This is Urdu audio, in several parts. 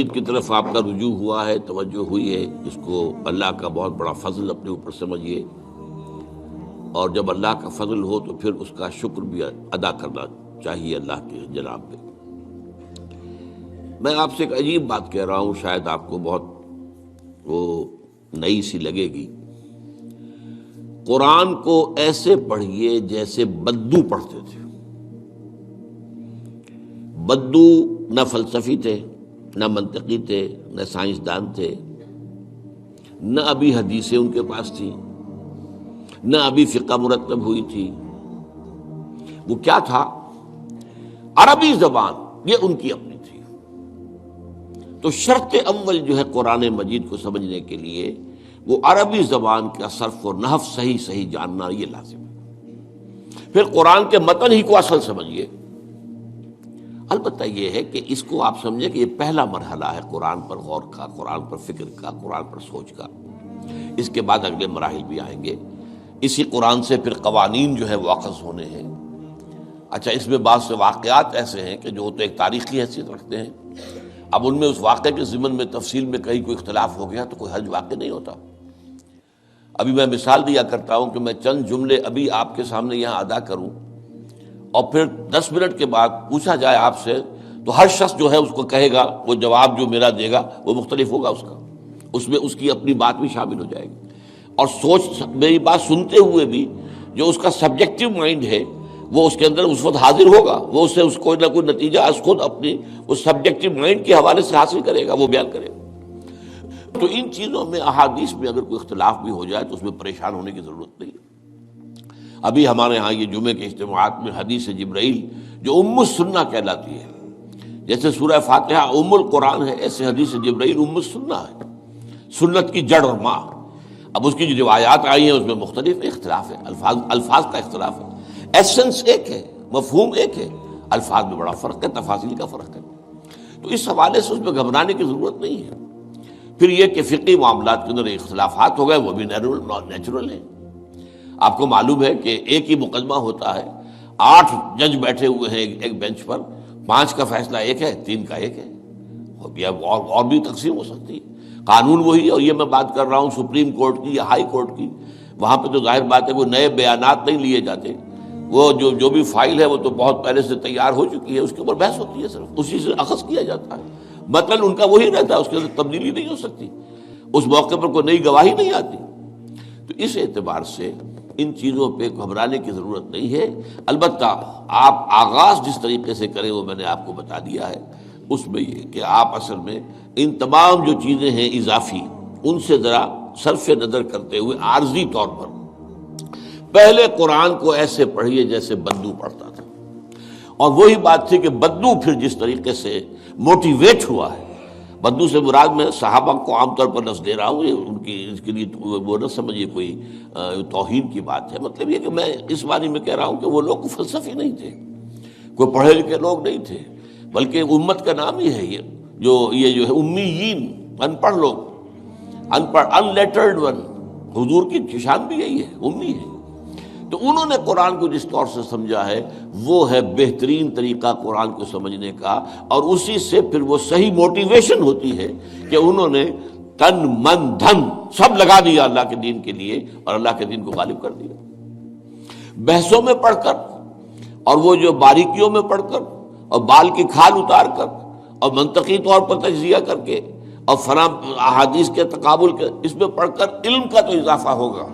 کی طرف آپ کا رجوع ہوا ہے، توجہ ہوئی ہے، اس کو اللہ کا بہت بڑا فضل اپنے اوپر سمجھیے، اور جب اللہ کا فضل ہو تو پھر اس کا شکر بھی ادا کرنا چاہیے اللہ کے جناب پہ۔ میں آپ سے ایک عجیب بات کہہ رہا ہوں، شاید آپ کو بہت وہ نئی سی لگے گی۔ قرآن کو ایسے پڑھیے جیسے بدو پڑھتے تھے۔ بدو نہ فلسفی تھے، نہ منطقی تھے، نہ سائنسدان تھے، نہ ابھی حدیثیں ان کے پاس تھی، نہ ابھی فقہ مرتب ہوئی تھی۔ وہ کیا تھا؟ عربی زبان، یہ ان کی اپنی تھی۔ تو شرط اول جو ہے قرآن مجید کو سمجھنے کے لیے، وہ عربی زبان کا صرف و نحو صحیح جاننا یہ لازم ہے۔ پھر قرآن کے متن ہی کو اصل سمجھیے۔ البتہ یہ ہے کہ اس کو آپ سمجھیں کہ یہ پہلا مرحلہ ہے قرآن پر غور کا، قرآن پر فکر کا، قرآن پر سوچ کا۔ اس کے بعد اگلے مراحل بھی آئیں گے۔ اسی قرآن سے پھر قوانین جو ہے واخذ ہونے ہیں۔ اچھا، اس میں بعض سے واقعات ایسے ہیں کہ جو تو ایک تاریخی حیثیت رکھتے ہیں۔ اب ان میں اس واقعے کے ضمن میں تفصیل میں کہیں کوئی اختلاف ہو گیا تو کوئی حرج واقع نہیں ہوتا۔ ابھی میں مثال دیا کرتا ہوں کہ میں چند جملے ابھی آپ کے سامنے یہاں ادا کروں، اور پھر 10 منٹ کے بعد پوچھا جائے آپ سے تو ہر شخص جو ہے اس کو کہے گا، وہ جواب جو میرا دے گا وہ مختلف ہوگا اس کا، اس میں اس کی اپنی بات بھی شامل ہو جائے گی۔ اور سوچ میری بات سنتے ہوئے بھی جو اس کا سبجیکٹو مائنڈ ہے وہ اس کے اندر اس وقت حاضر ہوگا، وہ اس سے اس کوئی نہ کوئی نتیجہ از خود اپنی اس سبجیکٹو مائنڈ کے حوالے سے حاصل کرے گا، وہ بیان کرے گا۔ تو ان چیزوں میں احادیث میں اگر کوئی اختلاف بھی ہو جائے تو اس میں پریشان ہونے کی ضرورت نہیں ہے۔ ابھی ہمارے ہاں یہ جمعے کے اجتماعات میں حدیث جبرائیل جو ام السنہ کہلاتی ہے، جیسے سورہ فاتحہ ام القرآن ہے، ایسے حدیث جبرائیل ام السنہ ہے، سنت کی جڑ اور ماں۔ اب اس کی جو روایات آئی ہیں اس میں مختلف اختلاف ہے، الفاظ کا اختلاف ہے، ایسنس ایک ہے، مفہوم ایک ہے، الفاظ میں بڑا فرق ہے، تفاصیل کا فرق ہے۔ تو اس حوالے سے اس میں گھبرانے کی ضرورت نہیں ہے۔ پھر یہ کہ فقہی معاملات کے اندر اختلافات ہو گئے، وہ بھی نیچرل ہے۔ آپ کو معلوم ہے کہ ایک ہی مقدمہ ہوتا ہے، 8 جج بیٹھے ہوئے ہیں ایک بینچ پر، 5 کا فیصلہ ایک ہے، 3 کا ایک ہے، اور بھی تقسیم ہو سکتی ہے۔ قانون وہی، اور یہ میں بات کر رہا ہوں سپریم کورٹ کی یا ہائی کورٹ کی، وہاں پہ تو ظاہر بات ہے وہ نئے بیانات نہیں لیے جاتے، وہ جو بھی فائل ہے وہ تو بہت پہلے سے تیار ہو چکی ہے، اس کے اوپر بحث ہوتی ہے، صرف اسی سے اخذ کیا جاتا ہے، مطلب ان کا وہی رہتا ہے، اس کے اندر تبدیلی نہیں ہو سکتی، اس موقع پر کوئی نئی گواہی نہیں آتی۔ تو اس اعتبار سے ان چیزوں پہ گھبرانے کی ضرورت نہیں ہے۔ البتہ آپ آغاز جس طریقے سے کریں وہ میں نے آپ کو بتا دیا ہے، اس میں یہ کہ آپ اصل میں ان تمام جو چیزیں ہیں اضافی، ان سے ذرا صرف نظر کرتے ہوئے عارضی طور پر پہلے قرآن کو ایسے پڑھیے جیسے بدو پڑھتا تھا۔ اور وہی بات تھی کہ بدو پھر جس طریقے سے موٹیویٹ ہوا ہے، بدو سے مراد میں صحابہ کو عام طور پر لفظ دے رہا ہوں، یہ ان کی اس کے لیے وہ نہ سمجھیے کوئی توہین کی بات ہے، مطلب یہ کہ میں اس معنی میں کہہ رہا ہوں کہ وہ لوگ فلسفی نہیں تھے، کوئی پڑھے لکھے لوگ نہیں تھے، بلکہ امت کا نام ہی ہے یہ جو ہے امیین، ان پڑھ لوگ، ان پڑھ، ان لیٹرڈ ون، حضور کی شان بھی یہی ہے، امی ہے۔ تو انہوں نے قرآن کو جس طور سے سمجھا ہے وہ ہے بہترین طریقہ قرآن کو سمجھنے کا، اور اسی سے پھر وہ صحیح موٹیویشن ہوتی ہے کہ انہوں نے تن من دھن سب لگا دیا اللہ کے دین کے لیے، اور اللہ کے دین کو غالب کر دیا۔ بحثوں میں پڑھ کر، اور وہ جو باریکیوں میں پڑھ کر، اور بال کی کھال اتار کر، اور منطقی طور پر تجزیہ کر کے، اور فلاں احادیث کے تقابل کے، اس میں پڑھ کر علم کا تو اضافہ ہوگا،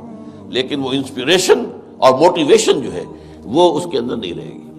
لیکن وہ انسپریشن اور موٹیویشن جو ہے وہ اس کے اندر نہیں رہے گی۔